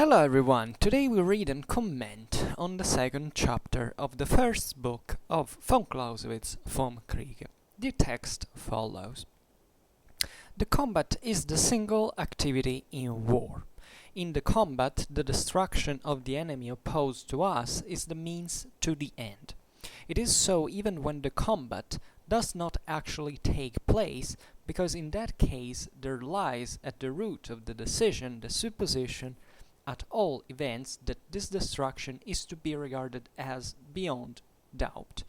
Hello everyone, today we read and comment on the second chapter of the first book of von Clausewitz, Vom Kriege. The text follows. The combat is the single activity in war. In the combat, the destruction of the enemy opposed to us is the means to the end. It is so even when the combat does not actually take place, because in that case there lies at the root of the decision the supposition at all events that this destruction is to be regarded as beyond doubt.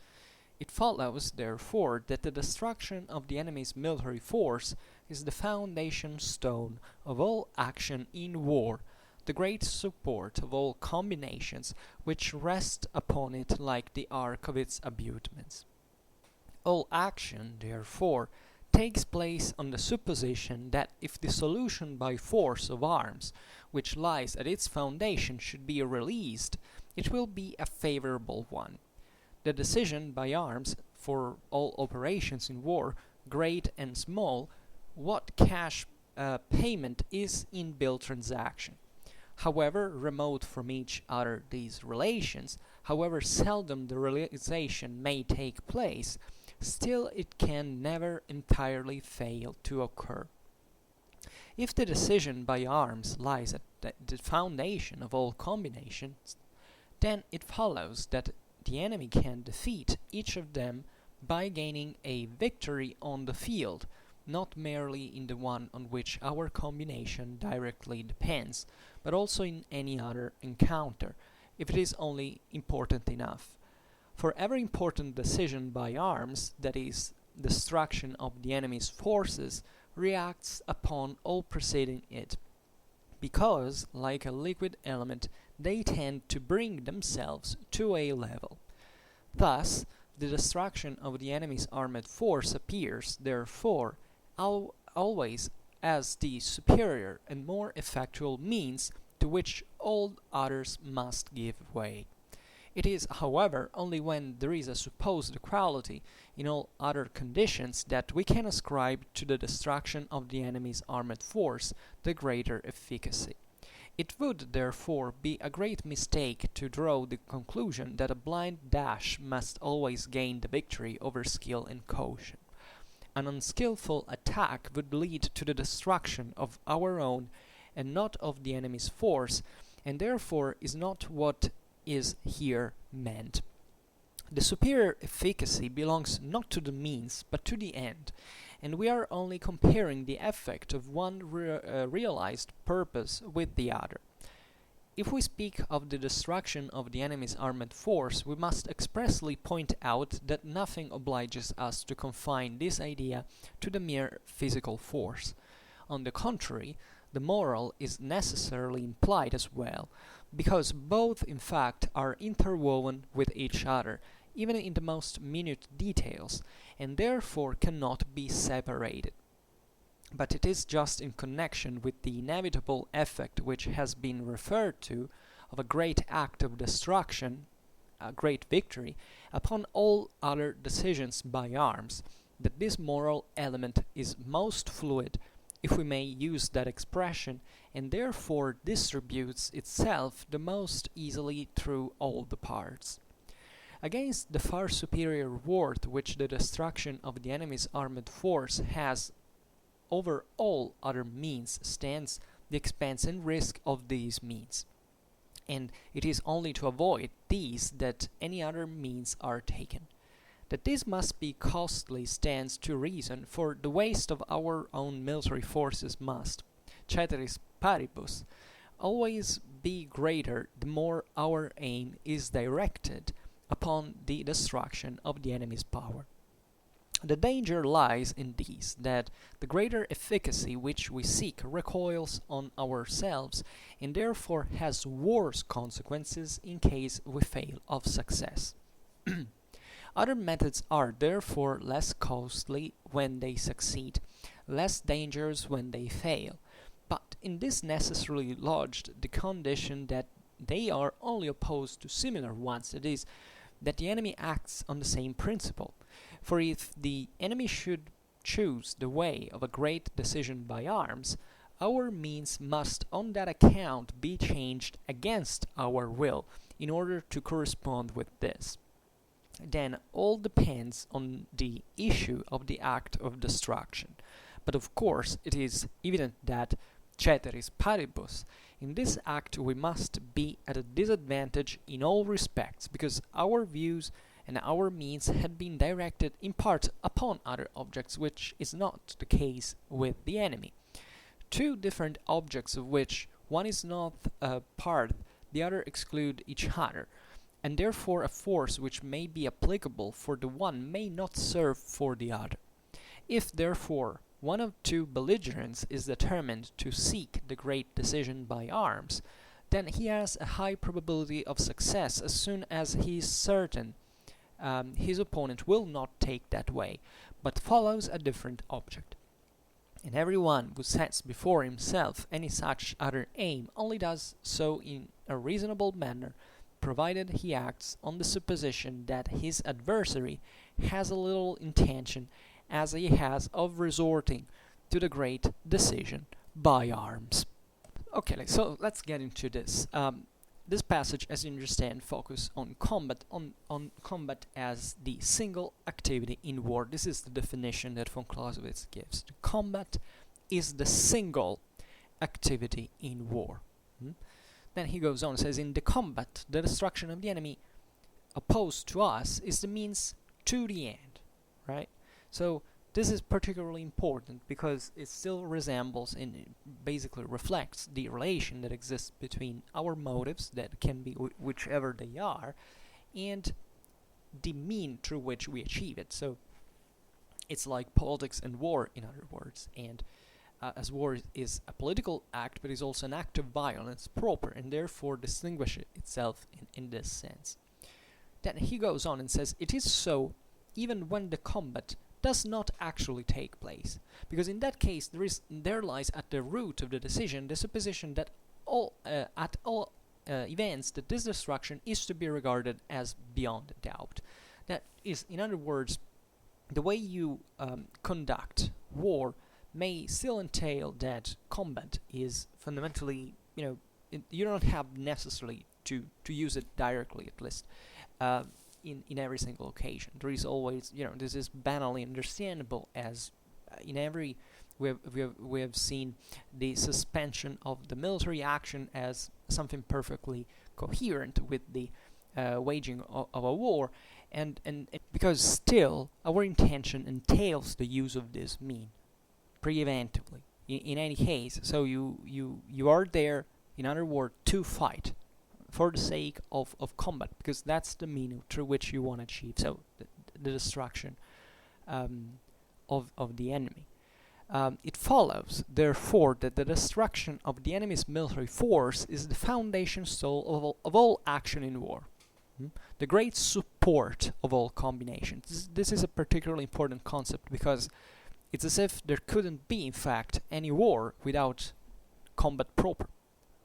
It follows, therefore, that the destruction of the enemy's military force is the foundation stone of all action in war, the great support of all combinations which rest upon it like the arc of its abutments. All action, therefore, takes place on the supposition that if the solution by force of arms, which lies at its foundation, should be released, it will be a favorable one. The decision by arms for all operations in war, great and small, what cash payment is in-bill transaction. However remote from each other these relations, however seldom the realization may take place, still it can never entirely fail to occur. If the decision by arms lies at the foundation of all combinations, then it follows that the enemy can defeat each of them by gaining a victory on the field, not merely in the one on which our combination directly depends, but also in any other encounter, if it is only important enough. For every important decision by arms, that is, destruction of the enemy's forces, reacts upon all preceding it, because, like a liquid element, they tend to bring themselves to a level. Thus, the destruction of the enemy's armed force appears, therefore, always as the superior and more effectual means to which all others must give way. It is, however, only when there is a supposed equality in all other conditions that we can ascribe to the destruction of the enemy's armed force the greater efficacy. It would, therefore, be a great mistake to draw the conclusion that a blind dash must always gain the victory over skill and caution. An unskillful attack would lead to the destruction of our own and not of the enemy's force, and therefore is not what is here meant. The superior efficacy belongs not to the means but to the end, and we are only comparing the effect of one realized purpose with the other. If we speak of the destruction of the enemy's armed force, we must expressly point out that nothing obliges us to confine this idea to the mere physical force. On the contrary, the moral is necessarily implied as well, because both in fact are interwoven with each other, even in the most minute details, and therefore cannot be separated. But it is just in connection with the inevitable effect which has been referred to of a great act of destruction, a great victory, upon all other decisions by arms, that this moral element is most fluid, if we may use that expression, and therefore distributes itself the most easily through all the parts. Against the far superior worth which the destruction of the enemy's armed force has over all other means stands the expense and risk of these means, and it is only to avoid these that any other means are taken. That this must be costly stands to reason, for the waste of our own military forces must, ceteris paribus, always be greater the more our aim is directed upon the destruction of the enemy's power. The danger lies in this, that the greater efficacy which we seek recoils on ourselves, and therefore has worse consequences in case we fail of success. Other methods are therefore less costly when they succeed, less dangerous when they fail, but in this necessarily lodged the condition that they are only opposed to similar ones, that is, that the enemy acts on the same principle. For if the enemy should choose the way of a great decision by arms, our means must on that account be changed against our will in order to correspond with this. Then all depends on the issue of the act of destruction. But of course it is evident that ceteris paribus, in this act we must be at a disadvantage in all respects, because our views and our means had been directed in part upon other objects, which is not the case with the enemy. Two different objects of which one is not a part, the other exclude each other, and therefore a force which may be applicable for the one may not serve for the other. If therefore one of two belligerents is determined to seek the great decision by arms, then he has a high probability of success as soon as he is certain his opponent will not take that way, but follows a different object. And everyone who sets before himself any such other aim only does so in a reasonable manner, provided he acts on the supposition that his adversary has a little intention as he has of resorting to the great decision by arms. Okay, so let's get into this. This passage, as you understand, focuses on combat, on combat as the single activity in war. This is the definition that von Clausewitz gives. The combat is the single activity in war. Then he goes on and says, in the combat, the destruction of the enemy opposed to us is the means to the end, right? So this is particularly important because it still resembles and it basically reflects the relation that exists between our motives, that can be whichever they are, and the mean through which we achieve it. So it's like politics and war, in other words, and as war is a political act, but is also an act of violence proper, and therefore distinguishes itself in this sense. Then he goes on and says, it is so even when the combat does not actually take place, because in that case there lies at the root of the decision the supposition that at all events that this destruction is to be regarded as beyond doubt. That is, in other words, the way you conduct war may still entail that combat is fundamentally, you don't have necessarily to use it directly, at least in every single occasion. There is always, this is banally understandable, as in every we have seen the suspension of the military action as something perfectly coherent with the waging of a war, and because still our intention entails the use of this mean preventively in any case. So you are there, in other words, to fight for the sake of combat, because that's the mean through which you want to achieve the destruction of the enemy. It follows, therefore, that the destruction of the enemy's military force is the foundation stone of all action in war, the great support of all combinations. This is a particularly important concept, because it's as if there couldn't be, in fact, any war without combat proper,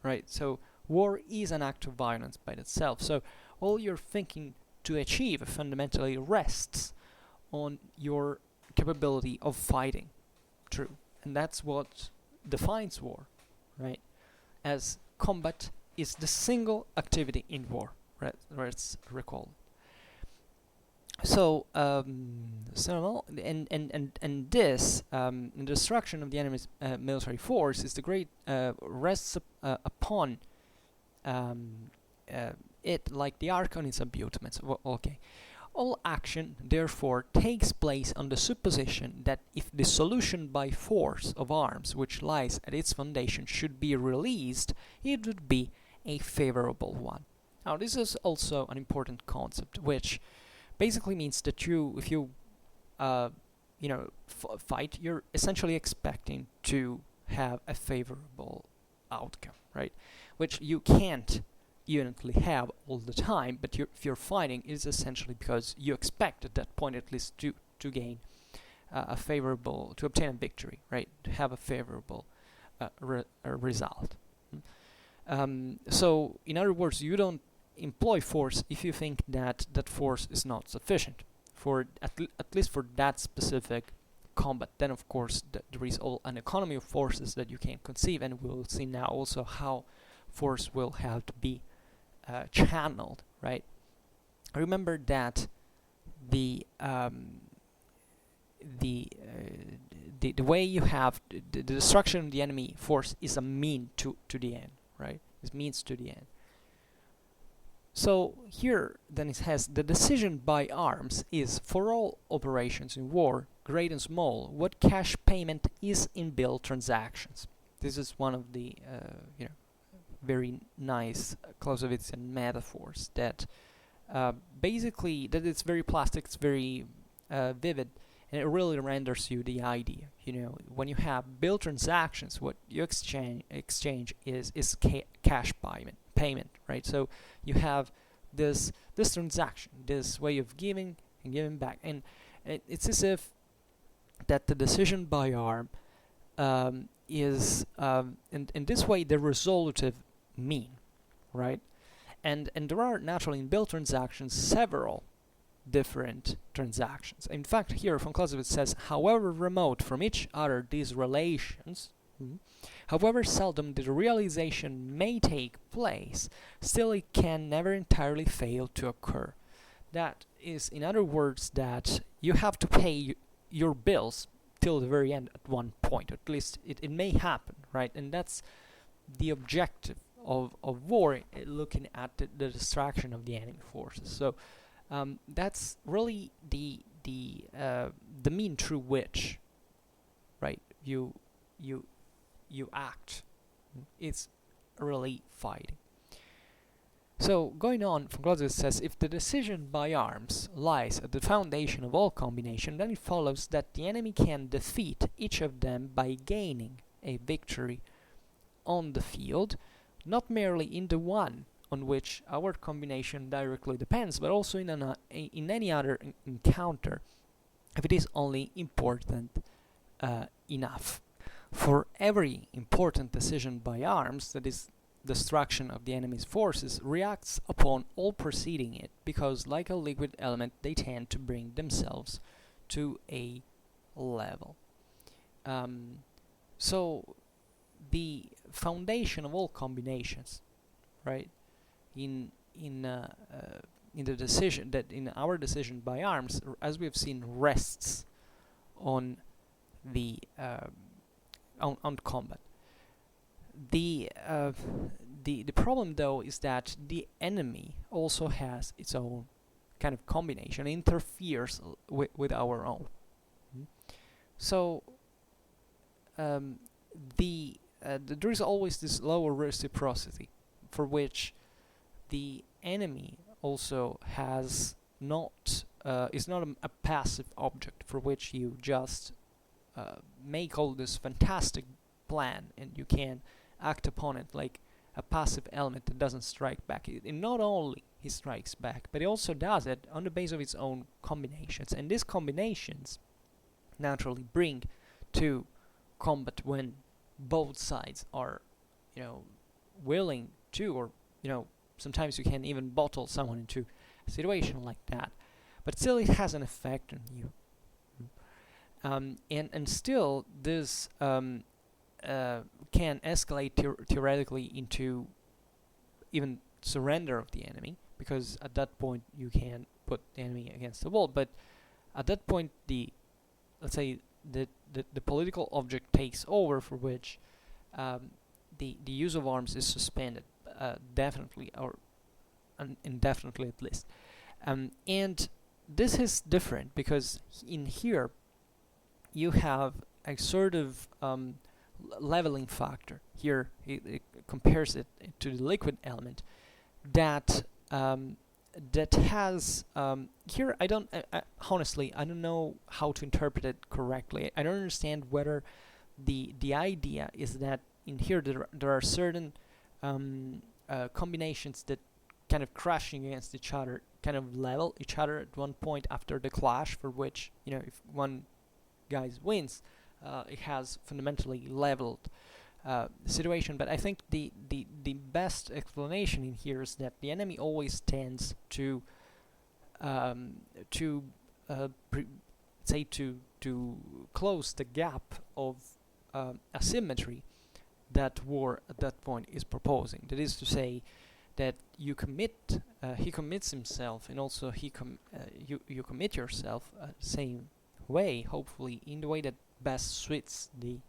right? So war is an act of violence by itself. So all your thinking to achieve fundamentally rests on your capability of fighting. True. And that's what defines war, right? As combat is the single activity in war, right? Let's recall. So, and this the destruction of the enemy's military force is the great rests upon it like the ark on its abutments. Okay. All action, therefore, takes place on the supposition that if the solution by force of arms which lies at its foundation should be released, it would be a favorable one. Now, this is also an important concept, which basically means that if you fight, you're essentially expecting to have a favorable outcome, right? Which you can't unitedly have all the time, but if you're fighting, it is essentially because you expect at that point at least to gain to obtain a victory, right? To have a favorable result. So, in other words, you don't employ force if you think that that force is not sufficient for at least for that specific combat, then of course there is all an economy of forces that you can conceive, and we'll see now also how force will have to be channeled, right? Remember that the way you have the destruction of the enemy force is a mean to the end, right? It means to the end. So here then it has the decision by arms is for all operations in war, great and small, what cash payment is in bill transactions. This is one of the very nice Clausewitzian metaphors that basically that it's very plastic, it's very vivid, and it really renders you the idea. When you have bill transactions, what you exchange is cash payment, right? So you have this transaction, this way of giving and giving back, and it's as if that the decision by arm is in this way the resolutive mean, right? And there are naturally in bill transactions several different transactions. In fact, here von Clausewitz says, however remote from each other these relations, however seldom the realization may take place, still it can never entirely fail to occur. That is, in other words, that you have to pay your bills till the very end at one point. At least it may happen, right? And that's the objective of war, looking at the destruction of the enemy forces. So that's really the mean through which, right, you act. It's really fighting. So going on, von Clausewitz says, if the decision by arms lies at the foundation of all combination, then it follows that the enemy can defeat each of them by gaining a victory on the field, not merely in the one on which our combination directly depends, but also in any other encounter, if it is only important enough. For every important decision by arms, that is, destruction of the enemy's forces, reacts upon all preceding it, because like a liquid element, they tend to bring themselves to a level. So the foundation of all combinations, right, in the decision that in our decision by arms, as we have seen, rests on the on combat. The problem, though, is that the enemy also has its own kind of combination, interferes with our own. So there is always this lower reciprocity, for which the enemy also has not is not a passive object for which you just make all this fantastic plan and you can act upon it like a passive element that doesn't strike back. It not only he strikes back, but he also does it on the base of its own combinations, and these combinations naturally bring to combat when both sides are, willing to, or sometimes you can even bottle someone into a situation like that, but still it has an effect on you. And still this can escalate theoretically into even surrender of the enemy, because at that point you can put the enemy against the wall. But at that point, let's say the political object takes over, for which the use of arms is suspended definitely, or indefinitely at least. And this is different because in here you have a sort of leveling factor. Here it compares it to the liquid element that that has here honestly I don't know how to interpret it correctly. I don't understand whether the idea is that in here there are certain combinations that kind of crashing against each other kind of level each other at one point after the clash, for which if one guy wins, it has fundamentally leveled the situation. But I think the best explanation in here is that the enemy always tends to say to close the gap of asymmetry that war at that point is proposing. That is to say, that you commit, he commits himself, and also you commit yourself same way, hopefully in the way that best suits the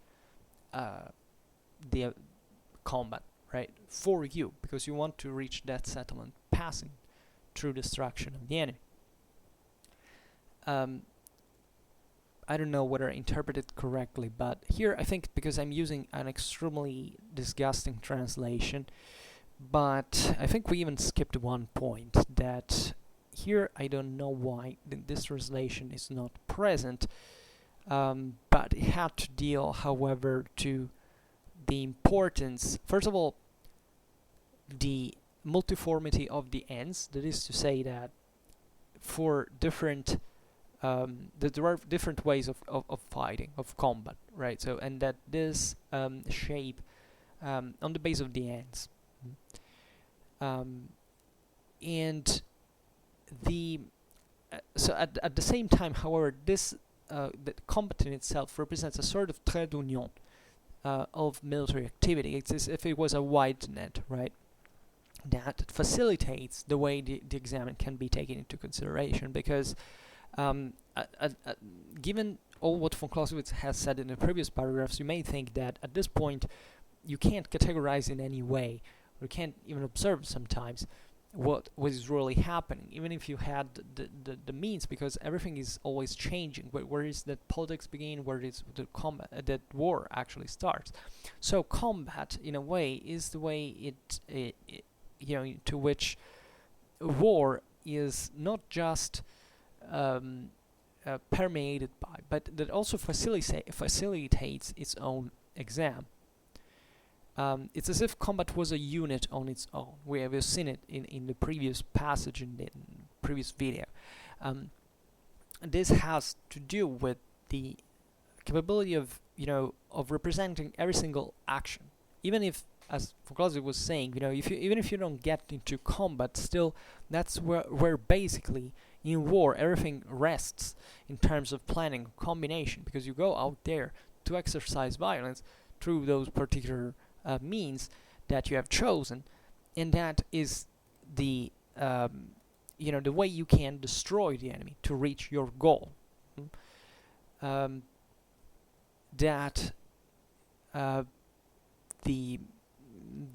combat, right, for you, because you want to reach that settlement passing through destruction of the enemy. I don't know whether I interpreted correctly, but here I think, because I'm using an extremely disgusting translation, but I think we even skipped one point, that here I don't know why this translation is not present, but it had to deal, however, to the importance, first of all, the multiformity of the ends. That is to say that for different that there are different ways of fighting, of combat, right? So, and that this shape on the base of the ends, and the so at the same time, however, this the combat in itself represents a sort of trait d'union of military activity. It's as if it was a wide net, right? That facilitates the way the exam can be taken into consideration, because given all what von Clausewitz has said in the previous paragraphs, you may think that at this point you can't categorize in any way, or you can't even observe sometimes what is really happening, even if you had the means, because everything is always changing. Where is that politics begin? Where is the combat? That war actually starts. So combat, in a way, is the way it to which war is not just permeated by, but that also facilitates its own exam. It's as if combat was a unit on its own. We have seen it in the previous passage, in the previous video. This has to do with the capability of representing every single action, even if, as von Clausewitz was saying, even if you don't get into combat, still that's where basically in war everything rests in terms of planning, combination, because you go out there to exercise violence through those particular means that you have chosen, and that is the the way you can destroy the enemy to reach your goal. There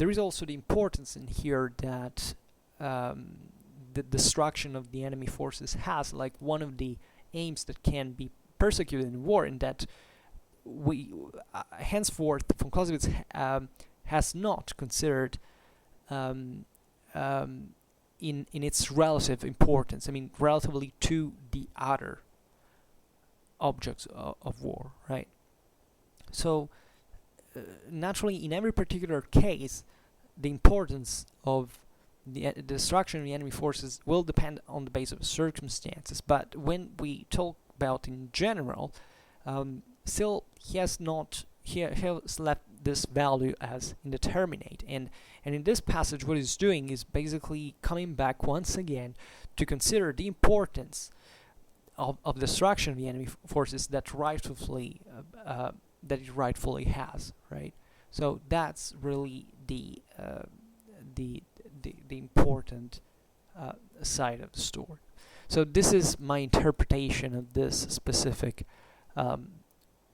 is also the importance in here that the destruction of the enemy forces has, like, one of the aims that can be persecuted in war, in that we henceforth von Clausewitz has not considered in its relative importance, I mean relatively to the other objects of war, right? So naturally, in every particular case, the importance of the destruction of the enemy forces will depend on the basis of circumstances. But when we talk about in general, still he has left this value as indeterminate, and in this passage what he's doing is basically coming back once again to consider the importance of destruction of the enemy forces that it rightfully has, right? So that's really the important side of the story. So this is my interpretation of this specific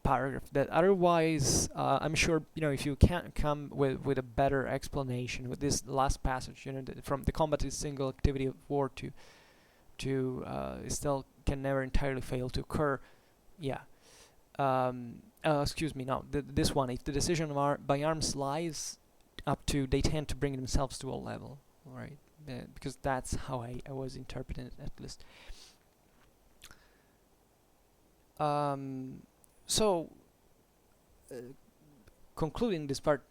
paragraph. That otherwise, I'm sure if you can't come with a better explanation with this last passage, from the combat is single activity of war to still can never entirely fail to occur. Yeah. Excuse me. No, this one. If the decision by arms lies up to, they tend to bring themselves to a level, right? Because that's how I was interpreting it, at least. So, concluding this part,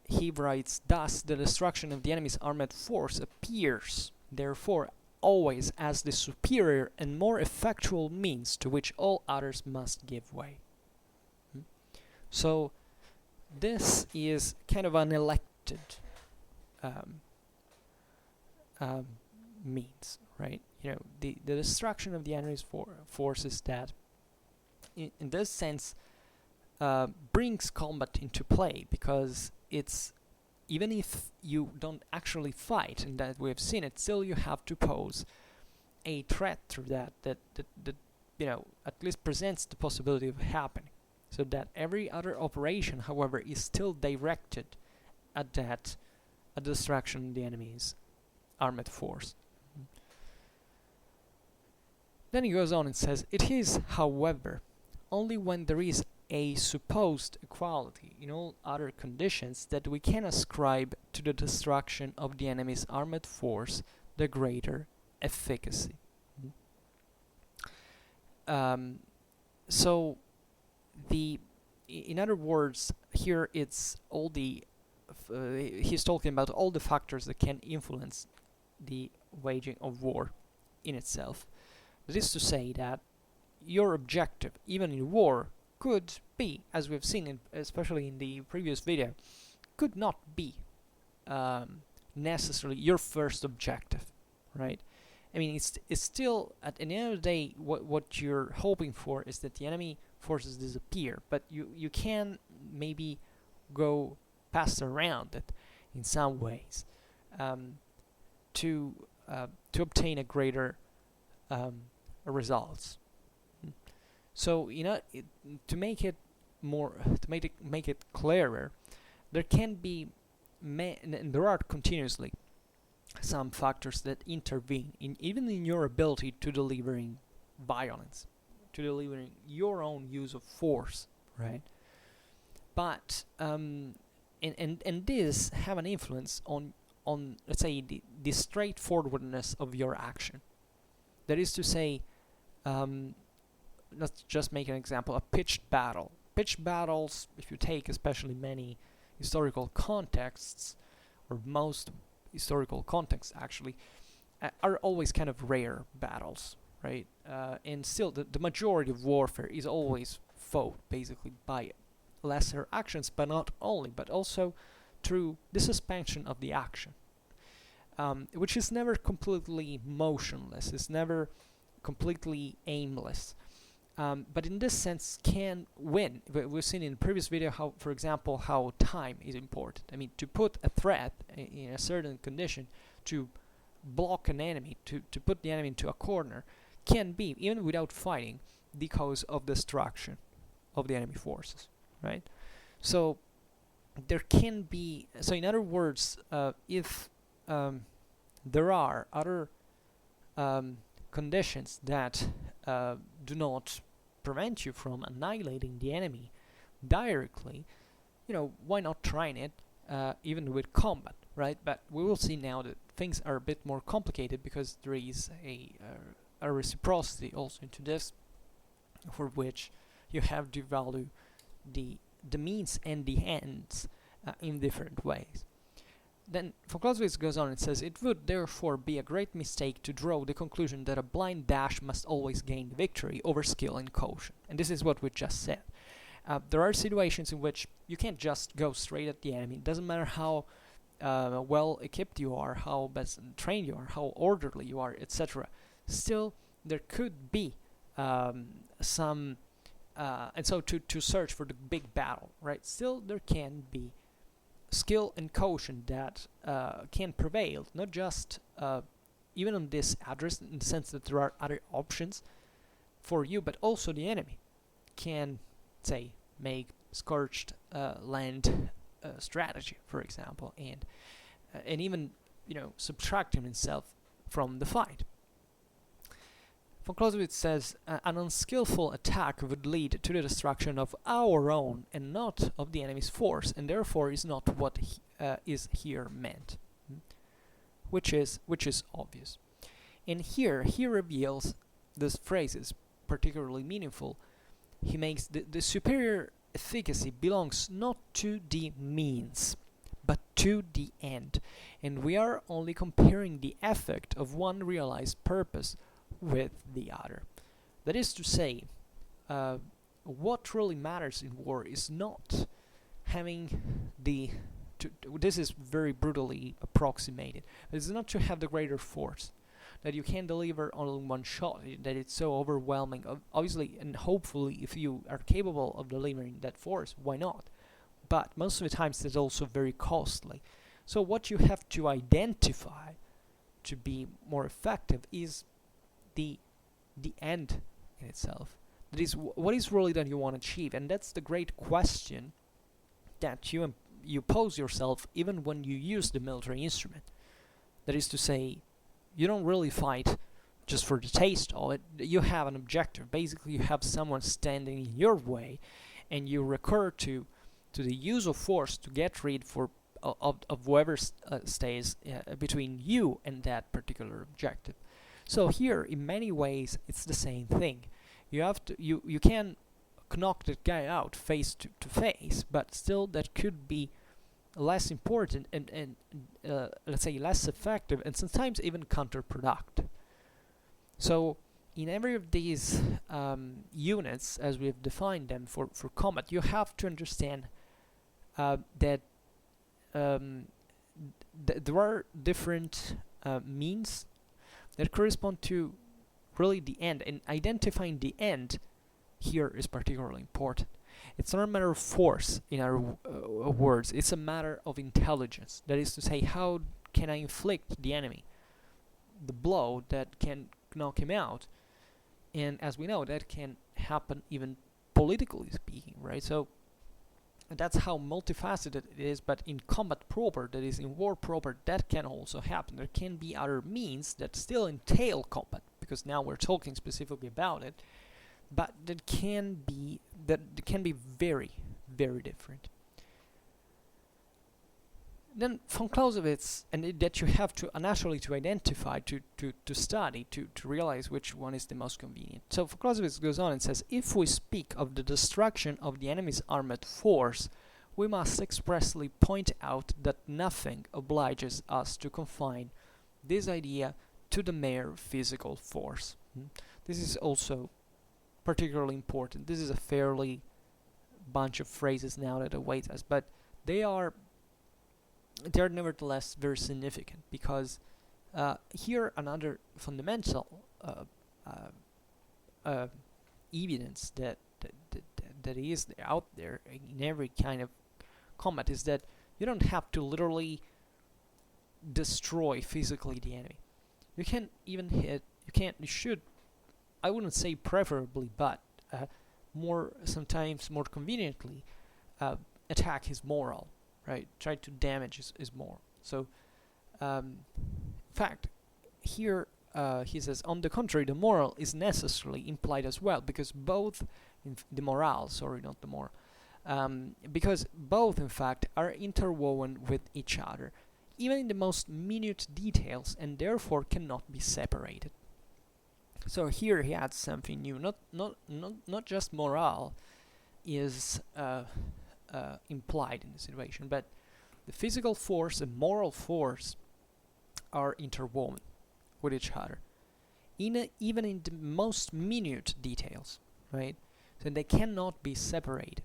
he writes, thus the destruction of the enemy's armed force appears, therefore, always as the superior and more effectual means to which all others must give way. So, this is kind of an elected means, right? The destruction of the enemy's forces that in this sense brings combat into play, because it's, even if you don't actually fight, and that we've seen it, still you have to pose a threat through that at least presents the possibility of happening, so that every other operation, however, is still directed at the destruction of the enemy's armed force. Then he goes on and says, it is, however, only when there is a supposed equality in all other conditions that we can ascribe to the destruction of the enemy's armed force the greater efficacy. So in other words, here it's all the he's talking about all the factors that can influence the waging of war in itself. That is to say that your objective, even in war, could be, as we've seen, especially in the previous video, could not be necessarily your first objective, right? I mean, it's still, at the end of the day, what you're hoping for is that the enemy forces disappear, but you can maybe go pass around it in some ways to obtain a greater results. So to make it more, make it clearer, there can be and there are continuously some factors that intervene even in your ability to delivering violence, to delivering your own use of force, right? But and this have an influence on let's say the straightforwardness of your action. That is to say, let's just make an example: a pitched battle. Pitched battles, if you take especially many historical contexts, or most historical contexts actually, are always kind of rare battles, right? And still, the majority of warfare is always fought basically by lesser actions, but not only, but also through the suspension of the action, which is never completely motionless, it's never completely aimless. But in this sense can win. We've seen in the previous video how, for example, how time is important. I mean, to put a threat in a certain condition, to block an enemy, to put the enemy into a corner, can be, even without fighting, the cause of destruction of the enemy forces, right? So there can be, so in other words, if there are other conditions that do not prevent you from annihilating the enemy directly, why not trying it even with combat, right? But we will see now that things are a bit more complicated, because there is a reciprocity also into this, for which you have to value the means and the ends in different ways. Then Clausewitz goes on and says, it would therefore be a great mistake to draw the conclusion that a blind dash must always gain the victory over skill and caution. And this is what we just said. There are situations in which you can't just go straight at the enemy. It doesn't matter how well equipped you are, how best trained you are, how orderly you are, etc. Still, there could be some, and so to search for the big battle, right? Still, there can be skill and caution that can prevail, not just even on this address, in the sense that there are other options for you, but also the enemy can, say, make scorched land strategy, for example, and even subtract himself from the fight. Von Clausewitz says, an unskillful attack would lead to the destruction of our own and not of the enemy's force, and therefore is not what is here meant, which is obvious. And here he reveals, this phrase is particularly meaningful. He makes the superior efficacy belongs not to the means, but to the end, and we are only comparing the effect of one realized purpose with the other. That is to say, what really matters in war is not having this is very brutally approximated, it's not to have the greater force, that you can deliver only one shot, that it's so overwhelming. Obviously, and hopefully, if you are capable of delivering that force, why not? But most of the times, it's also very costly. So what you have to identify to be more effective is the end in itself. That is, what is really that you want to achieve, and that's the great question that you pose yourself even when you use the military instrument. That is to say, you don't really fight just for the taste of it. You have an objective. Basically, you have someone standing in your way, and you recur to the use of force to get rid of whoever stays between you and that particular objective. So here, in many ways, it's the same thing. You can knock that guy out face to face, but still that could be less important and let's say less effective, and sometimes even counterproductive. So in every of these units, as we have defined them for combat, you have to understand that there are different means that correspond to really the end, and identifying the end here is particularly important. It's not a matter of force in our words, it's a matter of intelligence. That is to say, how can I inflict the enemy the blow that can knock him out? And as we know, that can happen even politically speaking, right? So that's how multifaceted it is, but in combat proper, that is in war proper, that can also happen. There can be other means that still entail combat, because now we're talking specifically about it, but that can be very, very different. Then von Clausewitz, and that you have to naturally to identify, to study, to realize which one is the most convenient. So von Clausewitz goes on and says, if we speak of the destruction of the enemy's armed force, we must expressly point out that nothing obliges us to confine this idea to the mere physical force. This is also particularly important. This is a fairly bunch of phrases now that await us, but they're nevertheless very significant, because here another fundamental evidence that is out there in every kind of combat is that you don't have to literally destroy physically the enemy. You can even you should, I wouldn't say preferably, but sometimes more conveniently, attack his moral. Right, try to damage his moral. So, in fact, here he says, on the contrary, the moral is necessarily implied as well, because both the morale, sorry, not the moral, because both, in fact, are interwoven with each other, even in the most minute details, and therefore cannot be separated. So here he adds something new. Not just morale is implied in the situation, but the physical force and moral force are interwoven with each other, even in the most minute details, right? So they cannot be separated.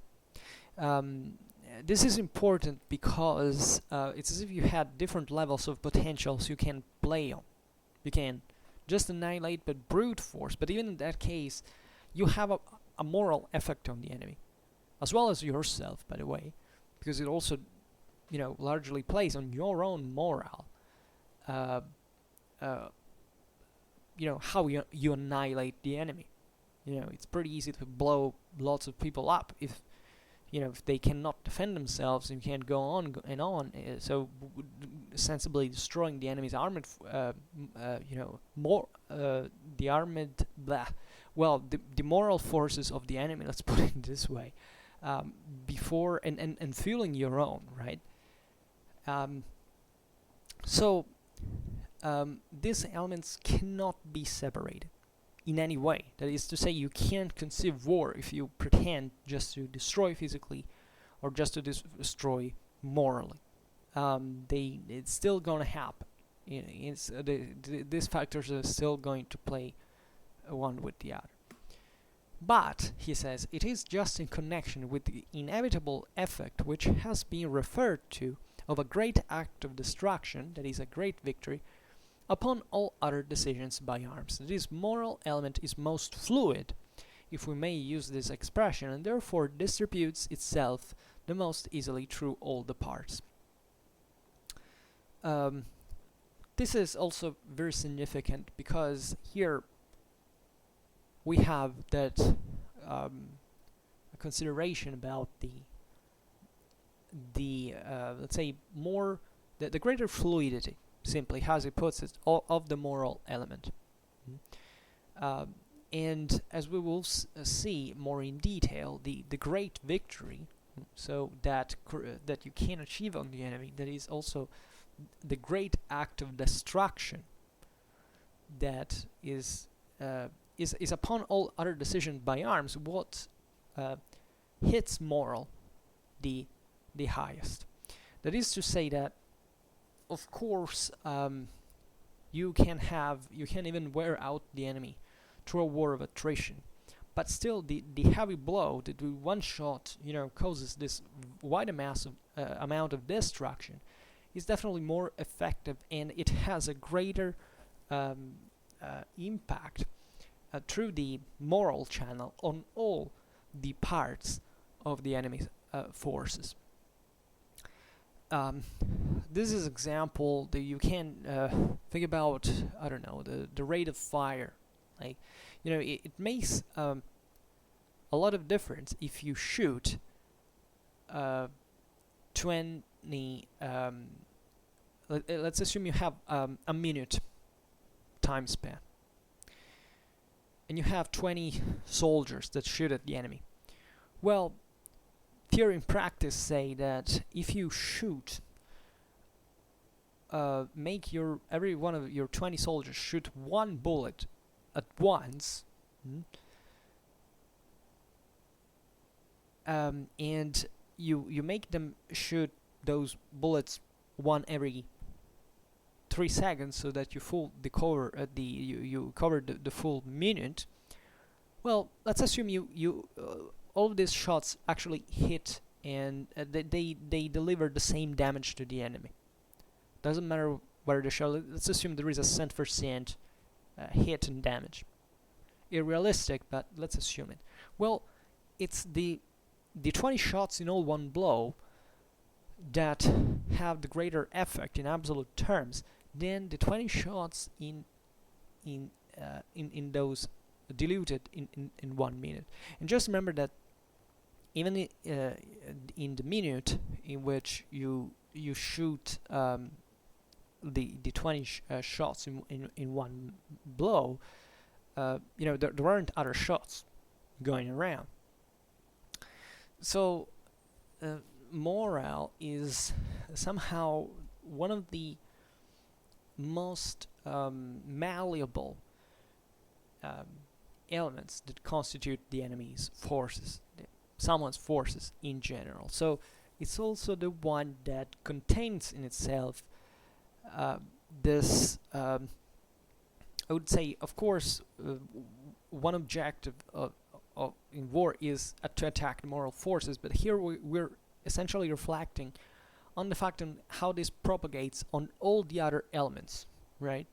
This is important because it's as if you had different levels of potentials you can play on. You can just annihilate but brute force, but even in that case, you have a moral effect on the enemy, as well as yourself, by the way, because it also, largely plays on your own morale. How you annihilate the enemy. It's pretty easy to blow lots of people up if they cannot defend themselves and can't go on and on. So sensibly destroying the enemy's armored, the armored, the moral forces of the enemy. Let's put it this way. Before and fueling your own, right? These elements cannot be separated in any way. That is to say, you can't conceive war if you pretend just to destroy physically or just to destroy morally. It's still going to happen. These factors are still going to play one with the other. But, he says, it is just in connection with the inevitable effect which has been referred to of a great act of destruction, that is a great victory, upon all other decisions by arms. This moral element is most fluid, if we may use this expression, and therefore distributes itself the most easily through all the parts. This is also very significant because here we have that a consideration about the let's say more the greater fluidity, simply as he puts it, of the moral element. And as we will see more in detail, the great victory, so that you can achieve on the enemy, that is also the great act of destruction that is upon all other decisions by arms what hits moral the highest. That is to say that, of course, you can even wear out the enemy through a war of attrition, but still the heavy blow that with one shot causes this wide amount of destruction is definitely more effective, and it has a greater impact through the moral channel on all the parts of the enemy's forces. This is example that you can think about, I don't know, the rate of fire. Like, it makes a lot of difference if you shoot 20 let's assume you have a minute time span and you have 20 soldiers that shoot at the enemy. Well, theory and practice say that if you shoot make every one of your 20 soldiers shoot one bullet at once, and you make them shoot those bullets one every 3 seconds, so that you you cover the full minute. Well, let's assume you all of these shots actually hit, and they deliver the same damage to the enemy. Doesn't matter where the shot. Let's assume there is a cent% hit and damage. Irrealistic, but let's assume it. Well, it's the 20 shots in all one blow that have the greater effect in absolute terms than the 20 shots in those diluted in 1 minute. And just remember that even in the minute in which you shoot the 20 shots in one blow, there aren't other shots going around. So morale is somehow one of the most malleable elements that constitute the enemy's forces, someone's forces in general. So it's also the one that contains in itself this, I would say, of course, one objective in war is to attack the moral forces, but here we're essentially reflecting on the fact on how this propagates on all the other elements, right?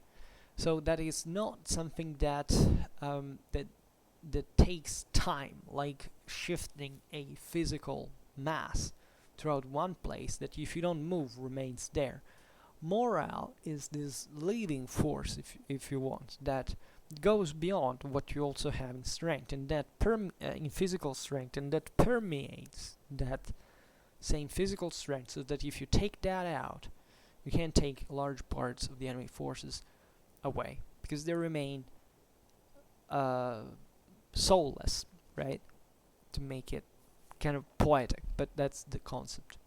So that is not something that that takes time, like shifting a physical mass throughout one place that if you don't move remains there. Morale is this leading force, if you want, that goes beyond what you also have in strength, and that in physical strength, and that permeates that same physical strength, so that if you take that out, you can take large parts of the enemy forces away, because they remain soulless, right? To make it kind of poetic, but that's the concept.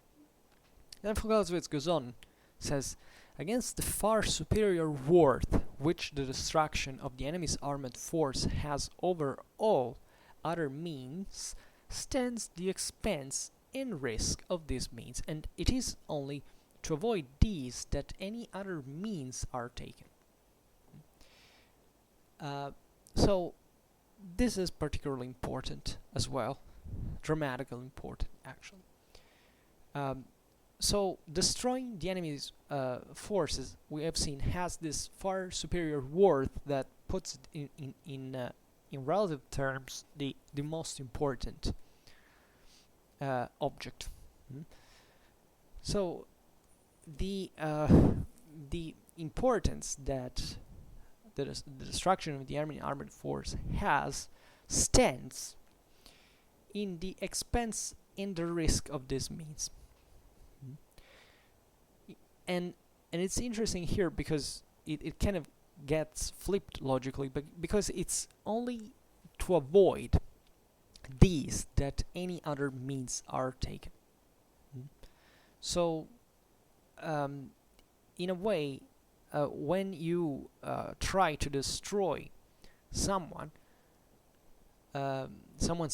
Then Clausewitz goes on, says, against the far superior worth which the destruction of the enemy's armed force has over all other means stands the expense and risk of these means, and it is only to avoid these that any other means are taken. So this is particularly important as well, dramatically important actually. So destroying the enemy's forces, we have seen, has this far superior worth that puts it in relative terms the most important object. So the importance that the destruction of the enemy armored force has stands in the expense and the risk of this means. And it's interesting here because it kind of gets flipped logically, but because it's only to avoid these that any other means are taken. So in a way, when you try to destroy someone's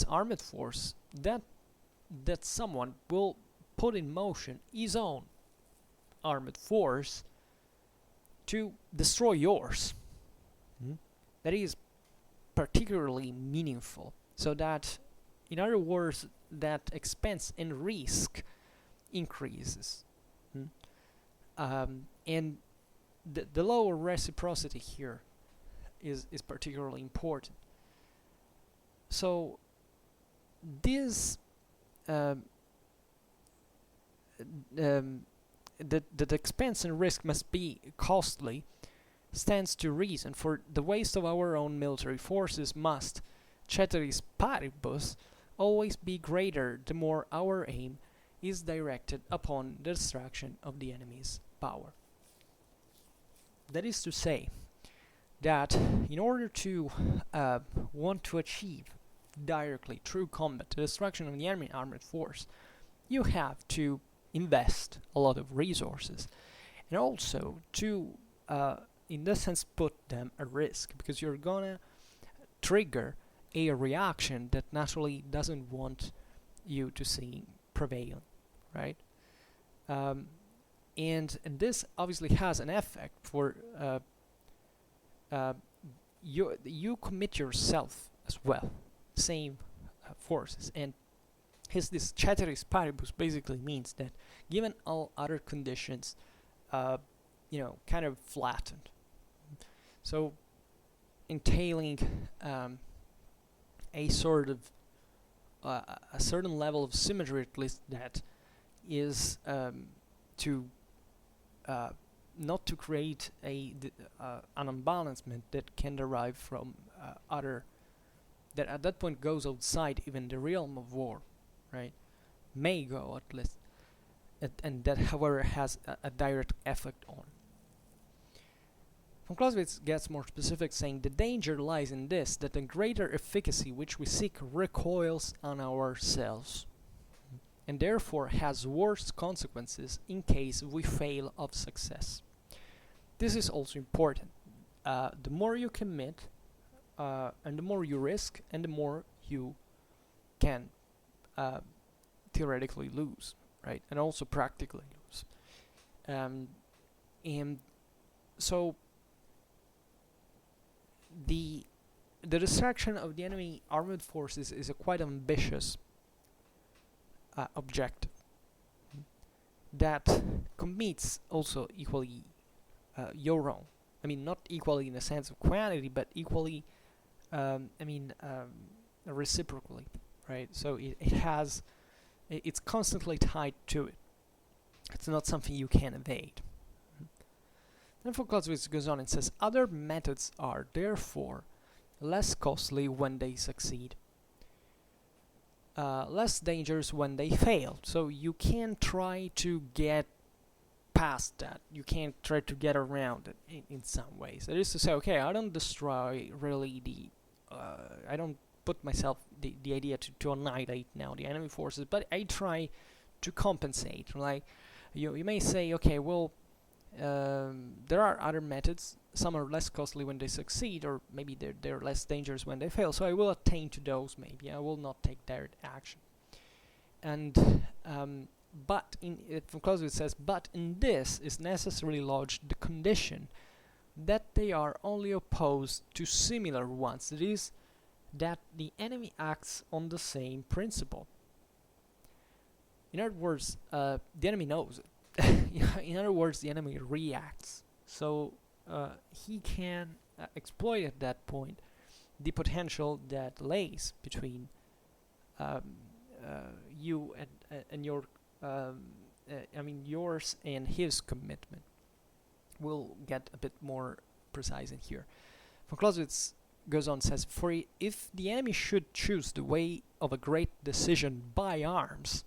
armored force, that someone will put in motion his own armored force to destroy yours. That is particularly meaningful. So that, in other words, that expense and risk increases. And the lower reciprocity here is particularly important. So this that expense and risk must be costly stands to reason, for the waste of our own military forces must, ceteris paribus, always be greater the more our aim is directed upon the destruction of the enemy's power. That is to say, that in order to want to achieve directly through combat the destruction of the enemy armored force, you have to invest a lot of resources, and also to in this sense put them at risk, because you're gonna trigger a reaction that naturally doesn't want you to see prevail, right? And this obviously has an effect for you commit yourself as well, same forces, and this ceteris paribus basically means that given all other conditions, kind of flattened. So entailing a sort of a certain level of symmetry, at least, that is to not to create an unbalancement that can derive from other, that at that point goes outside even the realm of war, right? May go at least, and that however has a direct effect on. Von Clausewitz gets more specific, saying the danger lies in this, that the greater efficacy which we seek recoils on ourselves, and therefore has worse consequences in case we fail of success. This is also important. The more you commit, and the more you risk, and the more you can theoretically lose, right? And also practically lose. And so the destruction of the enemy armored forces is a quite ambitious objective that commits also equally your own. I mean, not equally in the sense of quantity, but equally, reciprocally, right? So it's constantly tied to it. It's not something you can evade. Then von Clausewitz goes on and says, other methods are, therefore, less costly when they succeed, less dangerous when they fail. So you can try to get past that. You can't try to get around it in some ways. That is to say, okay, I don't destroy really I don't put myself the idea to annihilate now the enemy forces, but I try to compensate. Like you may say, okay, well, there are other methods. Some are less costly when they succeed, or maybe they're less dangerous when they fail. So I will attain to those. Maybe I will not take direct action. And but von Clausewitz says, but in this is necessarily lodged the condition that they are only opposed to similar ones. That is, that the enemy acts on the same principle. In other words, the enemy knows it. In other words, the enemy reacts. So he can exploit at that point the potential that lays between you and your, yours and his commitment. We'll get a bit more precise in here. Von Clausewitz goes on and says, for if the enemy should choose the way of a great decision by arms,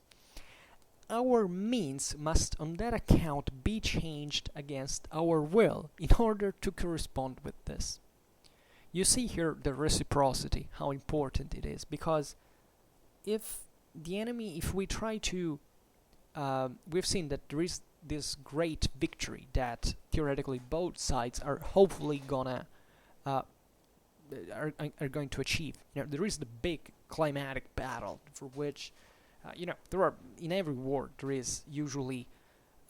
our means must on that account be changed against our will in order to correspond with this. You see here the reciprocity, how important it is, because if we try to, we've seen that there is this great victory that theoretically both sides are hopefully gonna are going to achieve. There is the big climatic battle for which there are, in every war there is usually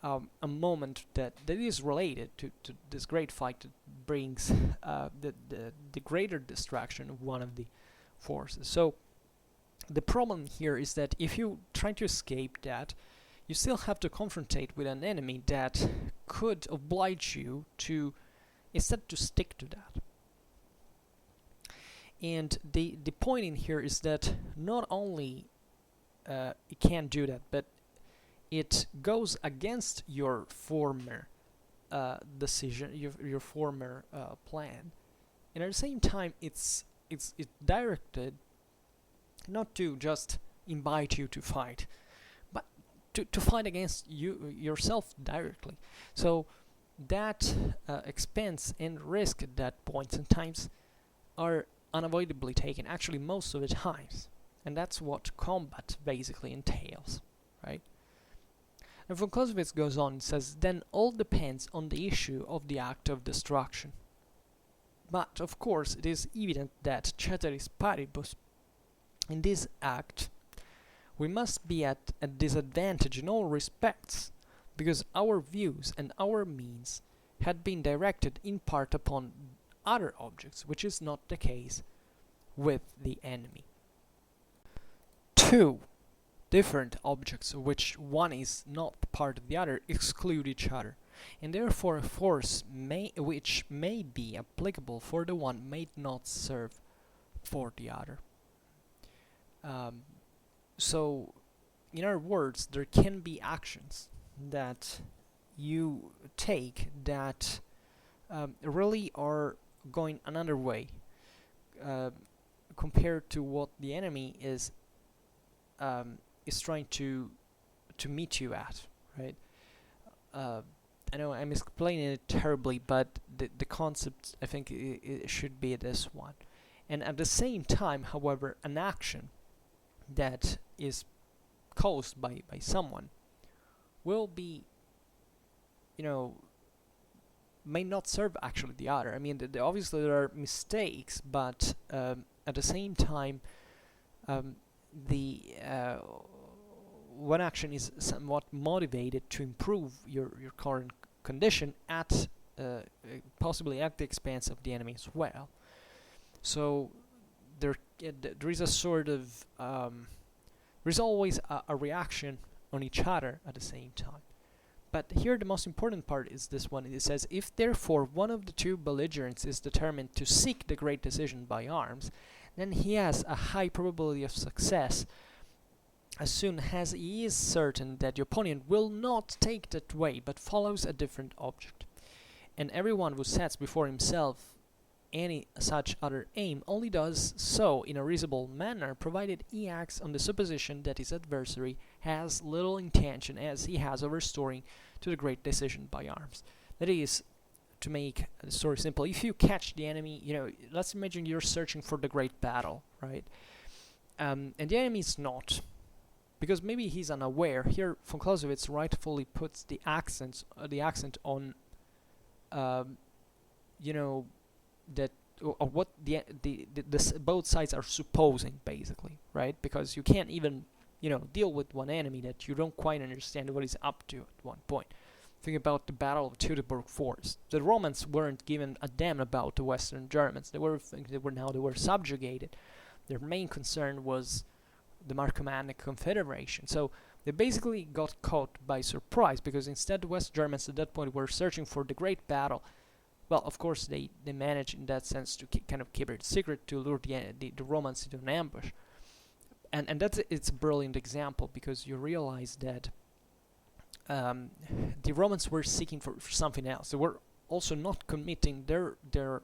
a moment that is related to this great fight that brings the greater destruction of one of the forces. So the problem here is that if you try to escape that, you still have to confrontate with an enemy that could oblige you to instead to stick to that. And the point in here is that not only it can't do that, but it goes against your former decision, your former plan, and at the same time it's directed not to just invite you to fight, but to fight against yourself directly. So that expense and risk at that point sometimes are unavoidably taken, actually most of the times, and that's what combat basically entails, right? And von Clausewitz goes on and says, then all depends on the issue of the act of destruction. But of course it is evident that ceteris paribus, in this act we must be at a disadvantage in all respects, because our views and our means had been directed in part upon other objects, which is not the case with the enemy. Two different objects, of which one is not part of the other, exclude each other, and therefore a force which may be applicable for the one may not serve for the other. So, in other words, there can be actions that you take that really are going another way compared to what the enemy is trying to meet you at, right? I know I'm explaining it terribly, but the concept, I think, it should be this one. And at the same time, however, an action that is caused by someone will be, may not serve actually the other. I mean, obviously there are mistakes, but at the same time, one action is somewhat motivated to improve your current condition at possibly at the expense of the enemy as well. So there is a sort of there's always a reaction on each other at the same time. But here the most important part is this one. It says, if therefore one of the two belligerents is determined to seek the great decision by arms, then he has a high probability of success as soon as he is certain that the opponent will not take that way but follows a different object. And everyone who sets before himself any such other aim only does so in a reasonable manner, provided he acts on the supposition that his adversary has little intention as he has of restoring to the great decision by arms. That is, to make the story simple, if you catch the enemy, let's imagine you're searching for the great battle, right? And the enemy is not, because maybe he's unaware. Here, von Clausewitz rightfully puts the accent on, that or what the both sides are supposing, basically, right? Because you can't even deal with one enemy that you don't quite understand what he's up to at one point. Think about the Battle of Teutoburg Forest. The Romans weren't given a damn about the Western Germans. They were subjugated. Their main concern was the Marcomannic Confederation. So they basically got caught by surprise, because instead the West Germans at that point were searching for the great battle. Well, of course they managed in that sense to kind of keep it secret, to lure the Romans into an ambush. And it's a brilliant example, because you realize that the Romans were seeking for something else. They were also not committing their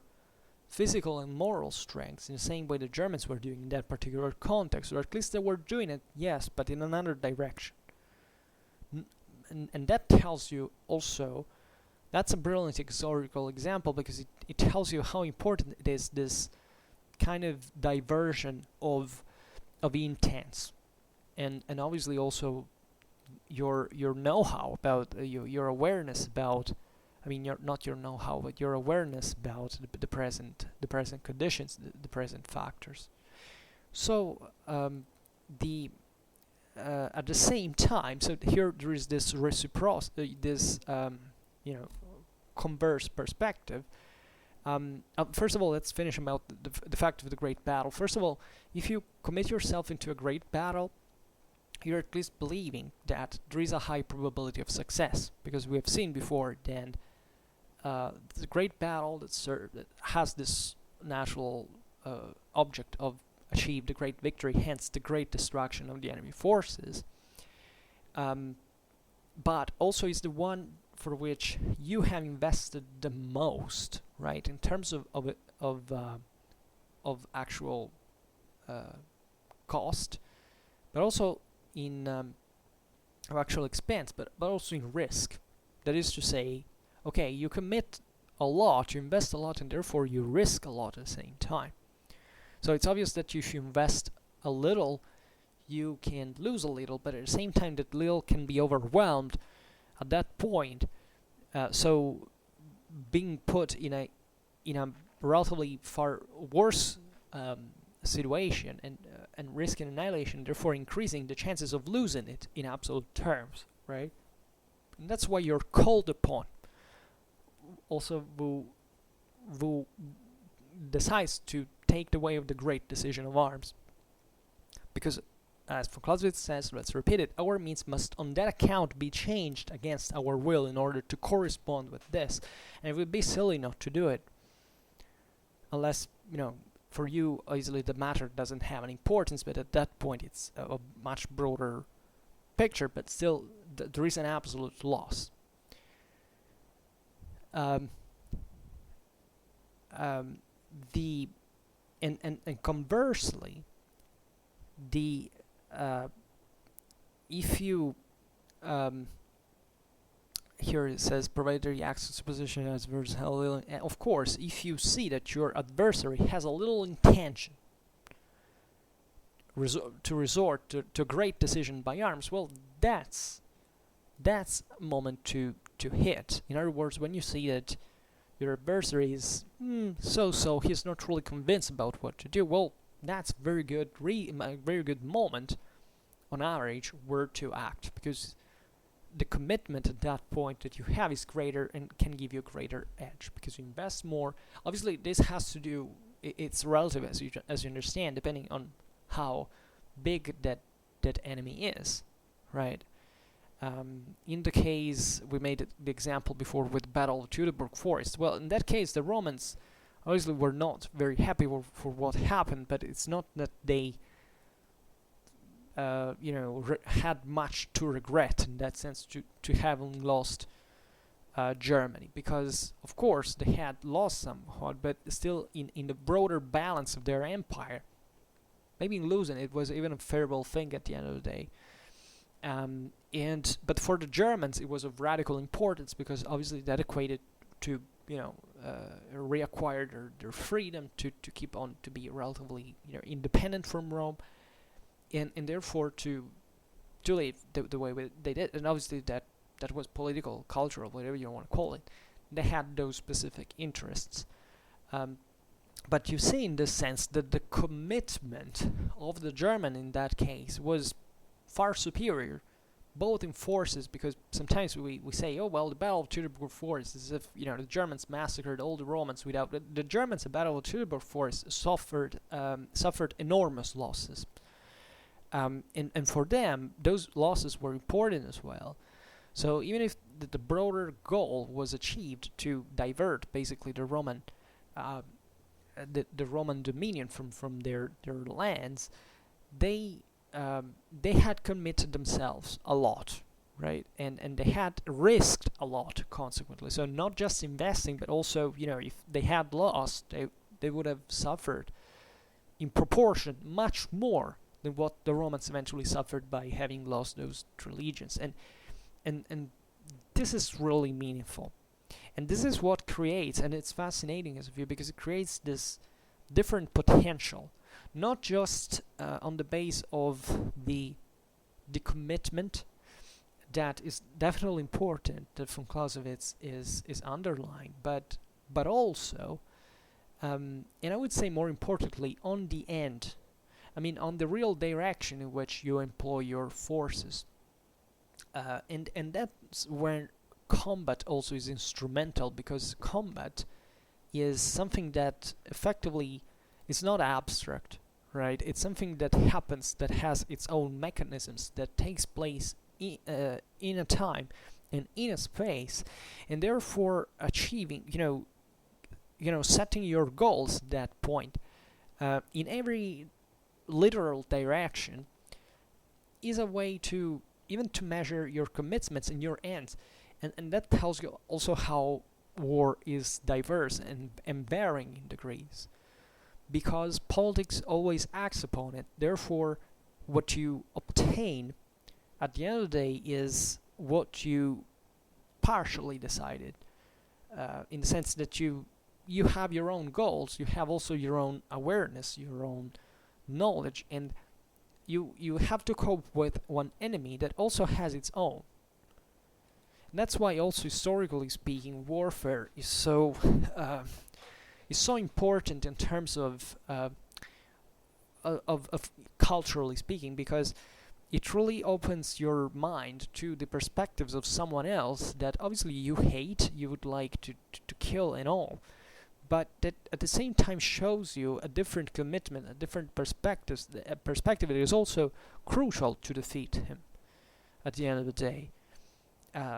physical and moral strengths in the same way the Germans were doing in that particular context, or at least they were doing it, yes, but in another direction. And that tells you also, that's a brilliant historical example, because it tells you how important it is, this kind of diversion of intents, and obviously also your know-how about your awareness about, I mean, not your know-how, but your awareness about the present conditions, the present factors. So at the same time, so here there is this reciprocity, this converse perspective. First of all, let's finish about the fact of the great battle. First of all, if you commit yourself into a great battle, you're at least believing that there is a high probability of success, because we have seen before that the great battle that has this natural object of achieve the great victory, hence the great destruction of the enemy forces, but also is the one for which you have invested the most, right, in terms of actual cost, but also in of actual expense, but also in risk. That is to say, okay, you commit a lot, you invest a lot, and therefore you risk a lot at the same time. So it's obvious that if you invest a little, you can lose a little, but at the same time that little can be overwhelmed at that point. So being put in a relatively far worse situation and risking annihilation, therefore increasing the chances of losing it in absolute terms, right? And that's why you're called upon. Also, who decides to take the way of the great decision of arms, because as von Clausewitz says, let's repeat it, our means must on that account be changed against our will in order to correspond with this, and it would be silly not to do it, unless, for you, easily the matter doesn't have any importance, but at that point it's a much broader picture, but still there is an absolute loss. And conversely, if you here it says, provided the axis position as versus hell, of course, if you see that your adversary has a little intention to resort to great decision by arms, well, that's a moment to hit. In other words, when you see that your adversary is so, he's not really convinced about what to do, well, that's very good, a very good moment on average where to act, because the commitment at that point that you have is greater and can give you a greater edge, because you invest more. Obviously this has to do, it's relative as you understand, depending on how big that enemy is, right? In the case, we made the example before with the Battle of Teutoburg Forest. Well, in that case, the Romans obviously were not very happy for what happened, but it's not that they had much to regret in that sense to having lost Germany, because of course they had lost somewhat, but still in the broader balance of their empire, maybe losing it was even a favorable thing at the end of the day. But for the Germans it was of radical importance, because obviously that equated to reacquire their freedom to keep on to be relatively independent from Rome, and therefore to live the way they did. And obviously that was political, cultural, whatever you want to call it. They had those specific interests. But you see in this sense that the commitment of the German in that case was far superior, both in forces, because sometimes we say, oh well, the Battle of Teutoburg Forest is as if the Germans massacred all the Romans without the Germans. The Battle of Teutoburg Forest suffered enormous losses, and for them, those losses were important as well. So even if the broader goal was achieved to divert basically the Roman the Roman dominion from their lands, they had committed themselves a lot, right? And they had risked a lot consequently. So not just investing, but also, if they had lost, they would have suffered in proportion much more than what the Romans eventually suffered by having lost those 3 legions. And this is really meaningful. And this is what creates, and it's fascinating as a view, because it creates this different potential, not just on the base of the commitment that is definitely important, that von Clausewitz is underlying, but also, and I would say more importantly, on the end. I mean, on the real direction in which you employ your forces. And that's where combat also is instrumental, because combat is something that effectively is not abstract, right? It's something that happens, that has its own mechanisms, that takes place in a time and in a space, and therefore achieving, setting your goals at that point in every literal direction is a way to even to measure your commitments and your ends. And that tells you also how war is diverse and varying in degrees, because politics always acts upon it. Therefore, what you obtain at the end of the day is what you partially decided, in the sense that you have your own goals, you have also your own awareness, your own knowledge, and you have to cope with one enemy that also has its own. And that's why also, historically speaking, warfare is so important in terms of culturally speaking, because it really opens your mind to the perspectives of someone else that obviously you hate, you would like to kill and all, but that at the same time shows you a different commitment, a different perspective that is also crucial to defeat him at the end of the day.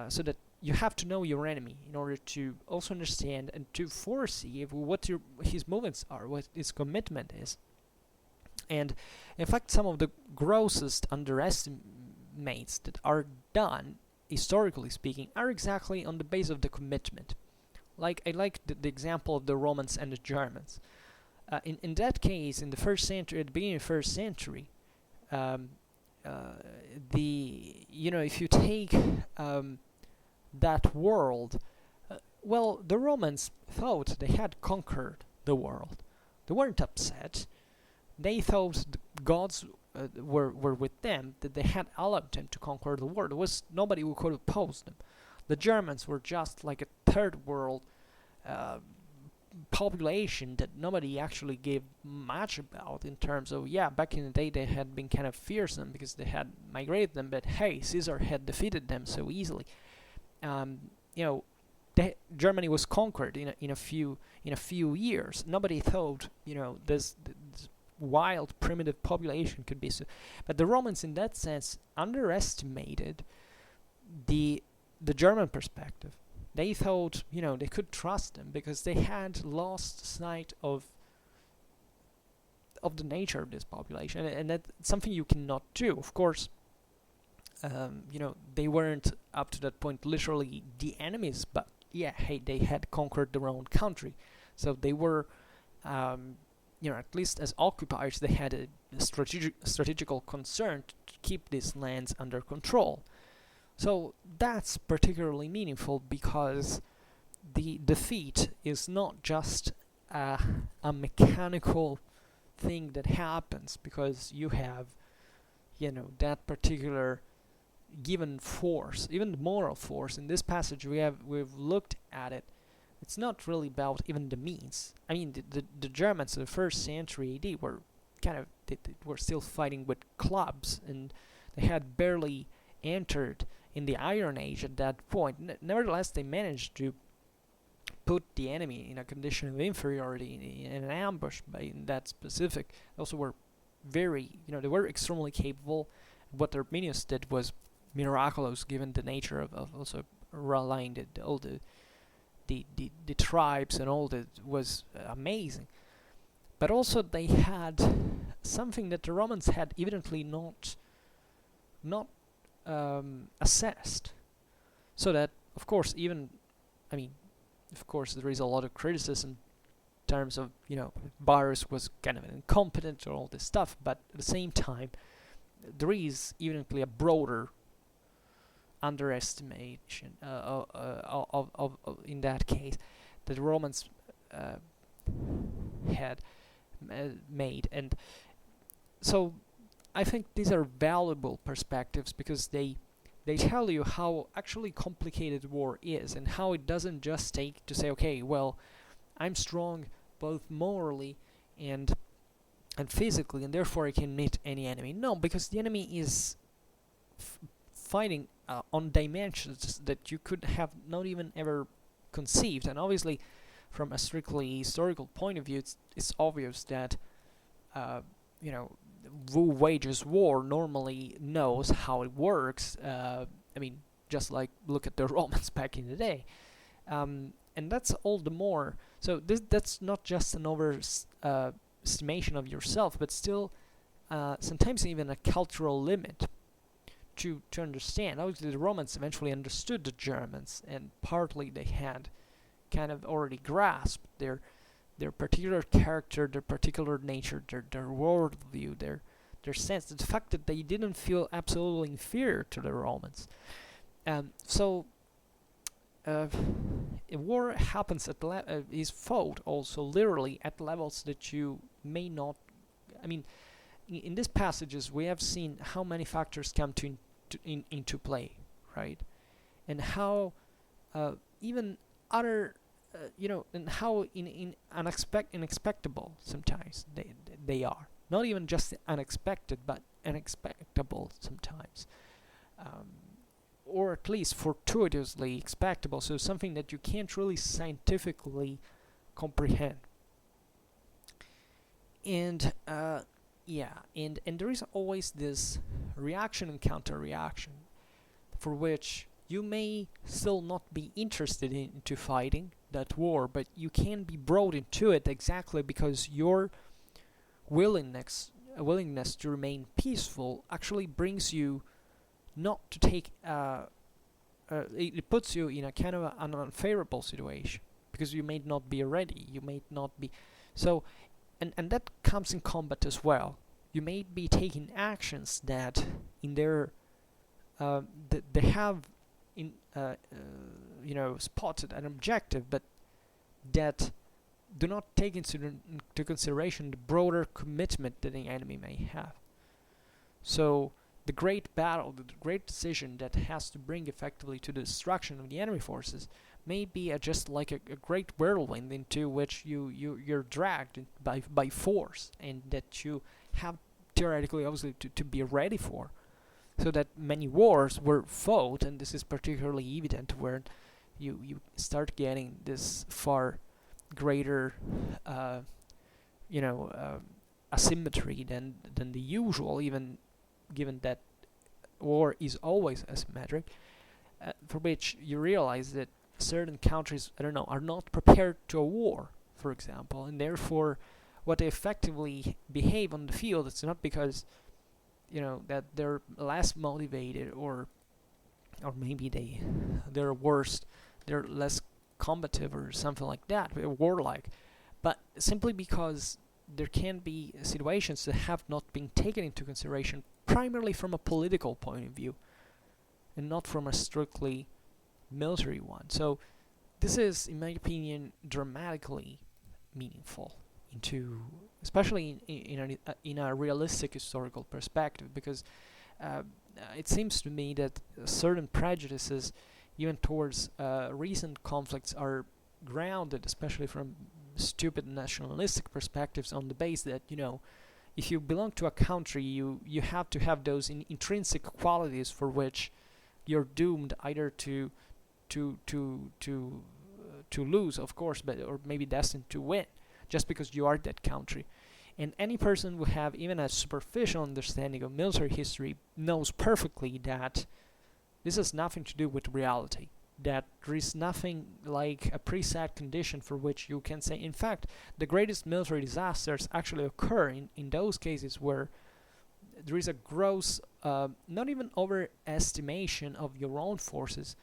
So that you have to know your enemy in order to also understand and to foresee what his movements are, what his commitment is. And in fact, some of the grossest underestimates that are done, historically speaking, are exactly on the base of the commitment. Like, I like the example of the Romans and the Germans. In that case, in the first century, at the beginning of the first century, if you take that world, the Romans thought they had conquered the world. They weren't upset. They thought the gods were with them, that they had allowed them to conquer the world. There was nobody who could oppose them. The Germans were just like a third world population that nobody actually gave much about, in terms of, back in the day they had been kind of fearsome because they had migrated them, but hey, Caesar had defeated them so easily. Germany was conquered in a few years. Nobody thought this wild primitive population could be so. But the Romans, in that sense, underestimated the German perspective. They thought they could trust them because they had lost sight of the nature of this population, and that's something you cannot do. Of course, they weren't up to that point literally the enemies, but they had conquered their own country, so they were at least as occupiers, they had a strategical concern to keep these lands under control. So that's particularly meaningful, because the defeat is not just a mechanical thing that happens because you have that particular given force, even the moral force. In this passage we've looked at it. It's not really about even the means. I mean, the Germans in the first century AD were they were still fighting with clubs, and they had barely entered in the Iron Age at that point. Nevertheless, they managed to put the enemy in a condition of inferiority in an ambush by that specific. Also were they were extremely capable. What the Armenians did was miraculous, given the nature of also rallying all the tribes and all that was amazing. But also they had something that the Romans had evidently not assessed. So that, of course, of course, there is a lot of criticism in terms of, Varus was kind of incompetent or all this stuff, but at the same time, there is evidently a broader underestimation of in that case that the Romans had made. And so I think these are valuable perspectives because they tell you how actually complicated war is, and how it doesn't just take to say, okay, well, I'm strong both morally and physically, and therefore I can meet any enemy. No, because the enemy is fighting on dimensions that you could have not even ever conceived. And obviously, from a strictly historical point of view, it's obvious that who wages war normally knows how it works. Just like look at the Romans back in the day, and that's all the more. So that's not just an estimation of yourself, but still sometimes even a cultural limit to understand. Obviously, the Romans eventually understood the Germans, and partly they had kind of already grasped their particular character, their particular nature, their worldview, their sense, the fact that they didn't feel absolutely inferior to the Romans. So war happens at is fought also literally at levels that you may not. In these passages we have seen how many factors come into play, right? And how even other and how unexpectable sometimes they are. Not even just unexpected, but unexpectable sometimes. Or at least fortuitously expectable, so something that you can't really scientifically comprehend. And and there is always this reaction and counter-reaction, for which you may still not be interested into fighting that war, but you can be brought into it exactly because your willingness to remain peaceful actually brings you not to take it puts you in a kind of an unfavorable situation, because you may not be ready, you may not be so, and that comes in combat as well. You may be taking actions that in their they have in spotted an objective, but that do not take into consideration the broader commitment that the enemy may have. So the great battle, the great decision that has to bring effectively to the destruction of the enemy forces may be just like a great whirlwind into which you're dragged by force, and that you have theoretically obviously to be ready for. So that many wars were fought, and this is particularly evident where you start getting this far greater asymmetry than the usual, even given that war is always asymmetric, for which you realize that certain countries, are not prepared to a war, for example, and therefore what they effectively behave on the field, it's not because that they're less motivated or maybe they're worse, they're less combative or something like that, warlike, but simply because there can be situations that have not been taken into consideration primarily from a political point of view and not from a strictly military one. So this is, in my opinion, dramatically meaningful, especially in a realistic historical perspective, because it seems to me that certain prejudices, even towards recent conflicts, are grounded, especially from stupid nationalistic perspectives, on the base that if you belong to a country, you have to have those intrinsic qualities for which you're doomed either to lose, of course, or maybe destined to win, just because you are that country. And any person who have even a superficial understanding of military history knows perfectly that this has nothing to do with reality, that there is nothing like a preset condition for which you can say. In fact, the greatest military disasters actually occur in those cases where there is a gross, not even overestimation of your own forces,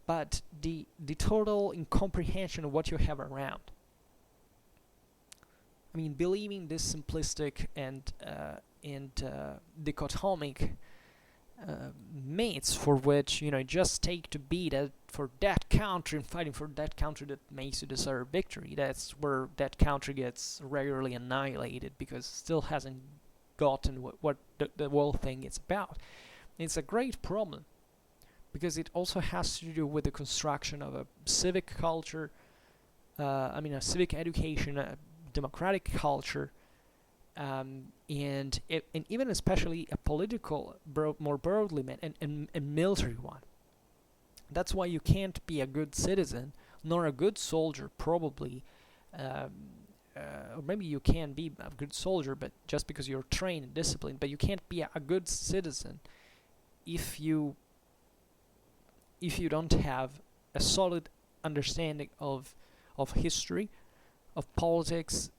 but the total incomprehension of what you have around. I mean, believing this simplistic and dichotomic myths for which just take to be that for that country and fighting for that country that makes you deserve victory. That's where that country gets regularly annihilated because it still hasn't gotten what the whole thing is about. It's a great problem because it also has to do with the construction of a civic culture, a civic education, a democratic culture, and even especially a political, more broadly meant, and military one. That's why you can't be a good citizen, nor a good soldier, probably, or maybe you can be a good soldier, but just because you're trained and disciplined, but you can't be a good citizen if you don't have a solid understanding of history, of politics,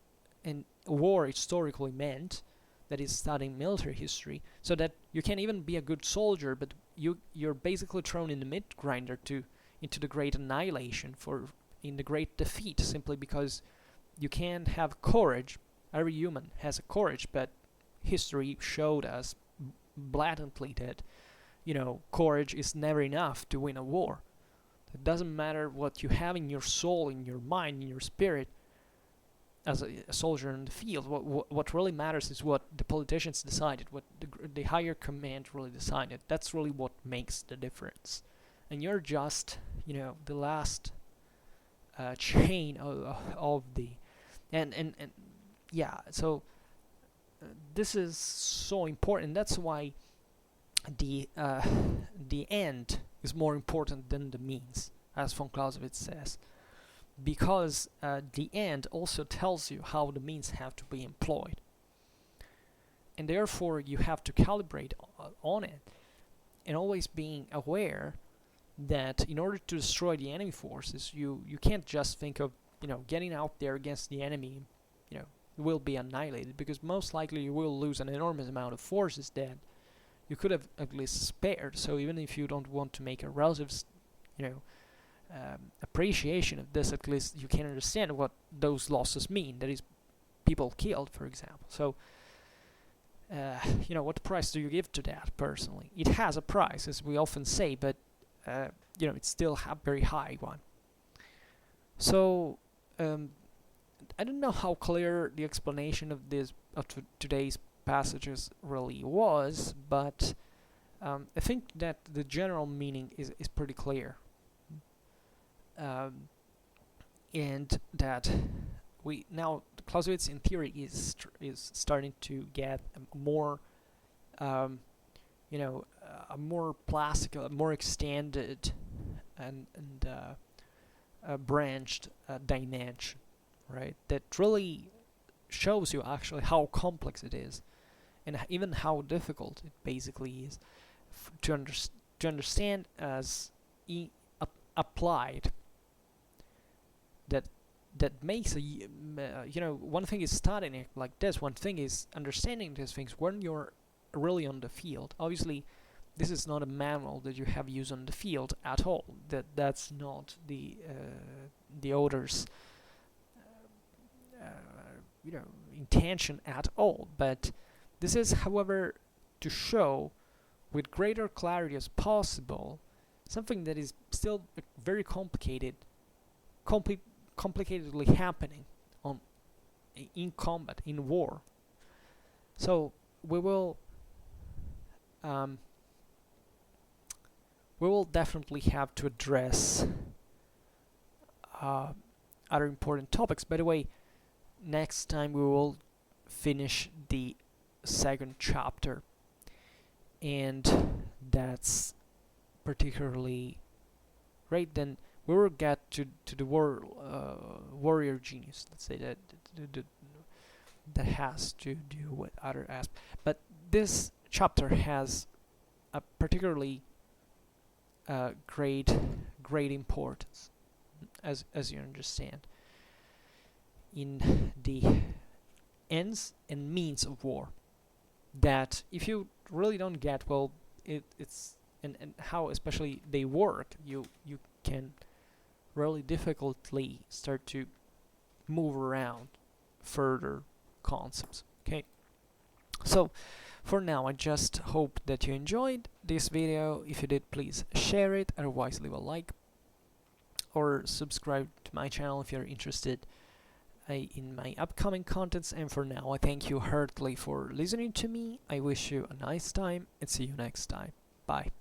and war historically meant, that is studying military history, so that you can even be a good soldier, but you're basically thrown in the mid grinder into the great annihilation, in the great defeat, simply because you can't have courage. Every human has a courage, but history showed us blatantly that courage is never enough to win a war. It doesn't matter what you have in your soul, in your mind, in your spirit as a soldier in the field. What really matters is what the politicians decided, what the higher command really decided. That's really what makes the difference. And you're just, the last chain of the, and yeah. So this is so important. That's why the end is more important than the means, as von Clausewitz says, because the end also tells you how the means have to be employed, and therefore you have to calibrate on it, and always being aware that in order to destroy the enemy forces, you can't just think of getting out there against the enemy, you will be annihilated, because most likely you will lose an enormous amount of forces that you could have at least spared. So even if you don't want to make a relative appreciation of this, at least you can understand what those losses mean. That is, people killed, for example. So what price do you give to that? Personally, it has a price, as we often say, but it's still a very high one. So I don't know how clear the explanation of today's passages really was, but I think that the general meaning is pretty clear, and that Clausewitz in theory is starting to get a more a more plastic, a more extended and branched dimension, right? That really shows you actually how complex it is, and even how difficult it basically is to understand as applied. That makes one thing is studying it like this, one thing is understanding these things when you're really on the field. Obviously, this is not a manual that you have used on the field at all. That's not the author's intention at all. But this is, however, to show with greater clarity as possible something that is still very complicatedly happening in combat, in war. So we will definitely have to address other important topics. By the way, next time we will finish the second chapter, and that's particularly great. Then we will get to the warrior genius. Let's say that that has to do with other aspects. But this chapter has a particularly great importance, as you understand, in the ends and means of war. That if you really don't get well, it's and how especially they work, you can really difficultly start to move around further concepts. Okay, so for now, I just hope that you enjoyed this video. If you did, please share it, otherwise leave a like or subscribe to my channel if you're interested in my upcoming contents. And for now, I thank you heartily for listening to me. I wish you a nice time and see you next time. Bye.